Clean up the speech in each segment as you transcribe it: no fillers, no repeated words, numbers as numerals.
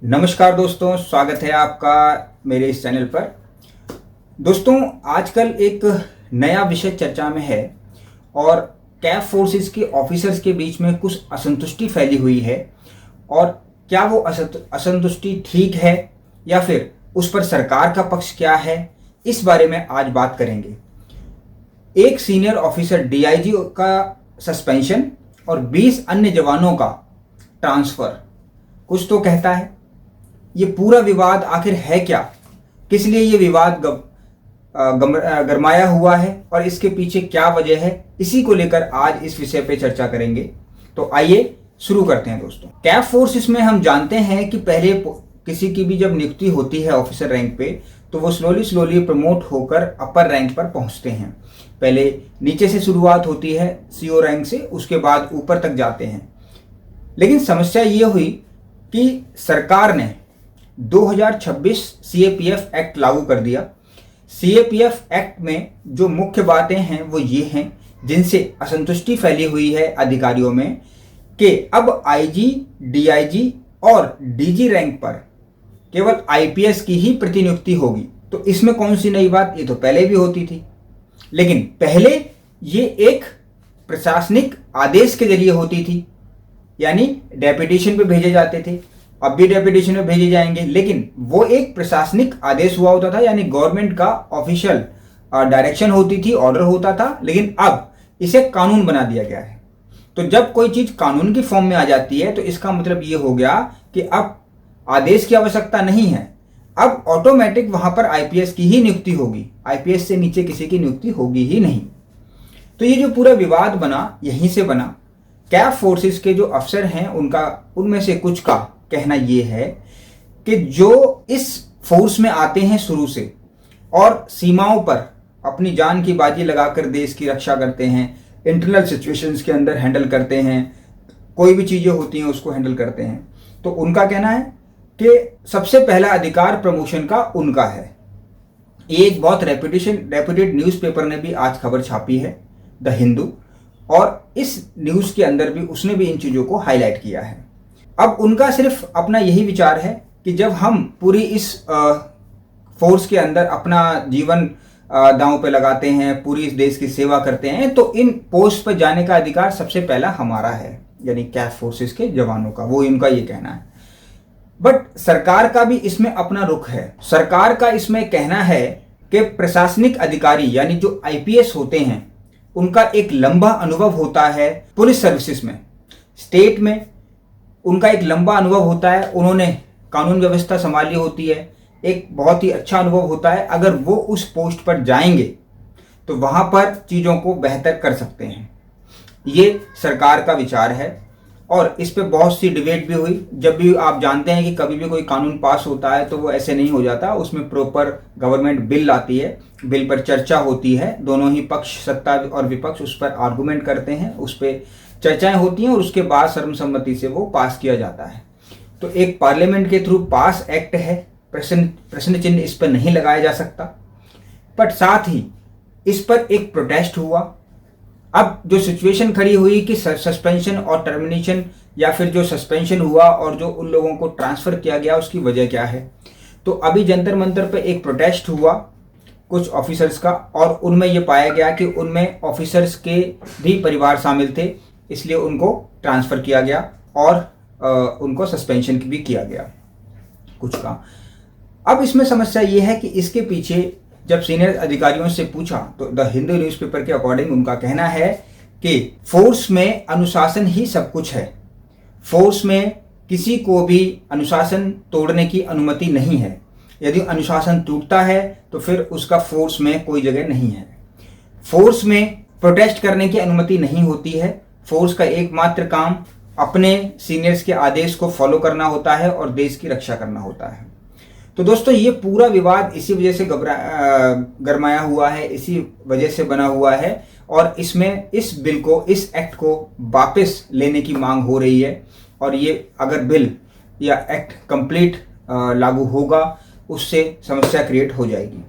नमस्कार दोस्तों, स्वागत है आपका मेरे इस चैनल पर। दोस्तों, आजकल एक नया विषय चर्चा में है और कैफ फोर्सेस के ऑफिसर्स के बीच में कुछ असंतुष्टि फैली हुई है। और क्या वो असंतुष्टि ठीक है या फिर उस पर सरकार का पक्ष क्या है, इस बारे में आज बात करेंगे। एक सीनियर ऑफिसर डीआईजी का सस्पेंशन और 20 अन्य जवानों का ट्रांसफ़र कुछ तो कहता है। ये पूरा विवाद आखिर है क्या, किस लिए ये विवाद गरमाया हुआ है और इसके पीछे क्या वजह है, इसी को लेकर आज इस विषय पे चर्चा करेंगे। तो आइए शुरू करते हैं दोस्तों। कैफ फोर्स इसमें हम जानते हैं कि पहले किसी की भी जब नियुक्ति होती है ऑफिसर रैंक पे, तो वो स्लोली प्रमोट होकर अपर रैंक पर पहुंचते हैं। पहले नीचे से शुरुआत होती है सीओ रैंक से, उसके बाद ऊपर तक जाते हैं। लेकिन समस्या ये हुई कि सरकार ने 2026 सीएपीएफ एक्ट लागू कर दिया। सीएपीएफ एक्ट में जो मुख्य बातें हैं वो ये हैं, जिनसे असंतुष्टि फैली हुई है अधिकारियों में, कि अब आईजी, डीआईजी और डीजी रैंक पर केवल आईपीएस की ही प्रतिनियुक्ति होगी। तो इसमें कौन सी नई बात, ये तो पहले भी होती थी। लेकिन पहले ये एक प्रशासनिक आदेश के जरिए होती थी, यानी डेपुटेशन पे भेजे जाते थे। अब भी डेपुटेशन में भेजे जाएंगे, लेकिन वो एक प्रशासनिक आदेश हुआ होता था, यानी गवर्नमेंट का ऑफिशियल डायरेक्शन होती थी, ऑर्डर होता था। लेकिन अब इसे कानून बना दिया गया है। तो जब कोई चीज कानून की फॉर्म में आ जाती है तो इसका मतलब ये हो गया कि अब आदेश की आवश्यकता नहीं है, अब ऑटोमेटिक वहां पर आईपीएस की ही नियुक्ति होगी, आईपीएस से नीचे किसी की नियुक्ति होगी ही नहीं। तो ये जो पूरा विवाद बना, यहीं से बना। कैफ फोर्सेस के जो अफसर हैं उनमें से कुछ का कहना ये है कि जो इस फोर्स में आते हैं शुरू से और सीमाओं पर अपनी जान की बाजी लगाकर देश की रक्षा करते हैं, इंटरनल सिचुएशंस के अंदर हैंडल करते हैं, कोई भी चीज़ें होती हैं उसको हैंडल करते हैं, तो उनका कहना है कि सबसे पहला अधिकार प्रमोशन का उनका है। ये एक बहुत रेप्यूटेड न्यूज़पेपर ने भी आज खबर छापी है, द हिंदू, और इस न्यूज़ के अंदर भी उसने भी इन चीज़ों को हाईलाइट किया है। अब उनका सिर्फ अपना यही विचार है कि जब हम पूरी इस फोर्स के अंदर अपना जीवन दांव पे लगाते हैं, पूरी इस देश की सेवा करते हैं, तो इन पोस्ट पर जाने का अधिकार सबसे पहला हमारा है, यानी कैफ फोर्सेस के जवानों का। वो इनका ये कहना है। बट सरकार का भी इसमें अपना रुख है। सरकार का इसमें कहना है कि प्रशासनिक अधिकारी यानी जो आईपीएस होते हैं, उनका एक लंबा अनुभव होता है पुलिस सर्विसेज में, स्टेट में उनका एक लंबा अनुभव होता है, उन्होंने कानून व्यवस्था संभाली होती है, एक बहुत ही अच्छा अनुभव होता है। अगर वो उस पोस्ट पर जाएंगे तो वहाँ पर चीज़ों को बेहतर कर सकते हैं, ये सरकार का विचार है। और इस पे बहुत सी डिबेट भी हुई। जब भी आप जानते हैं कि कभी भी कोई कानून पास होता है तो वो ऐसे नहीं हो जाता, उसमें प्रॉपर गवर्नमेंट बिल आती है, बिल पर चर्चा होती है, दोनों ही पक्ष, सत्ता और विपक्ष, उस पर आर्गूमेंट करते हैं, उस पर चर्चाएं होती हैं और उसके बाद सर्वसम्मति से वो पास किया जाता है। तो एक पार्लियामेंट के थ्रू पास एक्ट है, प्रश्न चिन्ह इस पर नहीं लगाया जा सकता। बट साथ ही इस पर एक प्रोटेस्ट हुआ। अब जो सिचुएशन खड़ी हुई कि सस्पेंशन और टर्मिनेशन, या फिर जो सस्पेंशन हुआ और जो उन लोगों को ट्रांसफ़र किया गया, उसकी वजह क्या है। तो अभी जंतर मंतर पे एक प्रोटेस्ट हुआ कुछ ऑफिसर्स का, और उनमें ये पाया गया कि उनमें ऑफिसर्स के भी परिवार शामिल थे, इसलिए उनको ट्रांसफ़र किया गया और उनको सस्पेंशन भी किया गया कुछ का। अब इसमें समस्या ये है कि इसके पीछे जब सीनियर अधिकारियों से पूछा तो द हिंदू न्यूज़पेपर के अकॉर्डिंग उनका कहना है कि फोर्स में अनुशासन ही सब कुछ है। फोर्स में किसी को भी अनुशासन तोड़ने की अनुमति नहीं है। यदि अनुशासन टूटता है तो फिर उसका फोर्स में कोई जगह नहीं है। फोर्स में प्रोटेस्ट करने की अनुमति नहीं होती है। फोर्स का एकमात्र काम अपने सीनियर्स के आदेश को फॉलो करना होता है और देश की रक्षा करना होता है। तो दोस्तों, ये पूरा विवाद इसी वजह से गरमाया हुआ है, इसी वजह से बना हुआ है, और इसमें इस बिल को, इस एक्ट को वापस लेने की मांग हो रही है। और ये अगर बिल या एक्ट कंप्लीट लागू होगा, उससे समस्या क्रिएट हो जाएगी।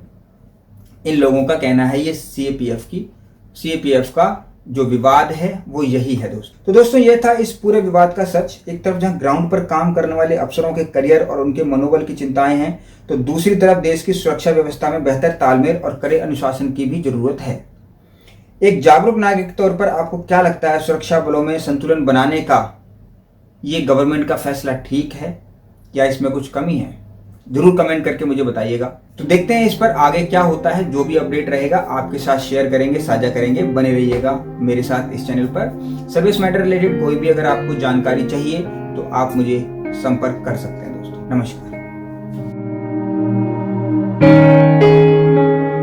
इन लोगों का कहना है, ये सीएपीएफ का जो विवाद है वो यही है दोस्तों। तो दोस्तों ये था इस पूरे विवाद का सच। एक तरफ जहां ग्राउंड पर काम करने वाले अफसरों के करियर और उनके मनोबल की चिंताएं हैं, तो दूसरी तरफ देश की सुरक्षा व्यवस्था में बेहतर तालमेल और कड़े अनुशासन की भी जरूरत है। एक जागरूक नागरिक के तौर पर आपको क्या लगता है, सुरक्षा बलों में संतुलन बनाने का ये गवर्नमेंट का फैसला ठीक है या इसमें कुछ कमी है? जरूर कमेंट करके मुझे बताइएगा। तो देखते हैं इस पर आगे क्या होता है। जो भी अपडेट रहेगा आपके साथ शेयर करेंगे, साझा करेंगे। बने रहिएगा मेरे साथ इस चैनल पर। सर्विस मैटर रिलेटेड कोई भी अगर आपको जानकारी चाहिए तो आप मुझे संपर्क कर सकते हैं दोस्तों। नमस्कार।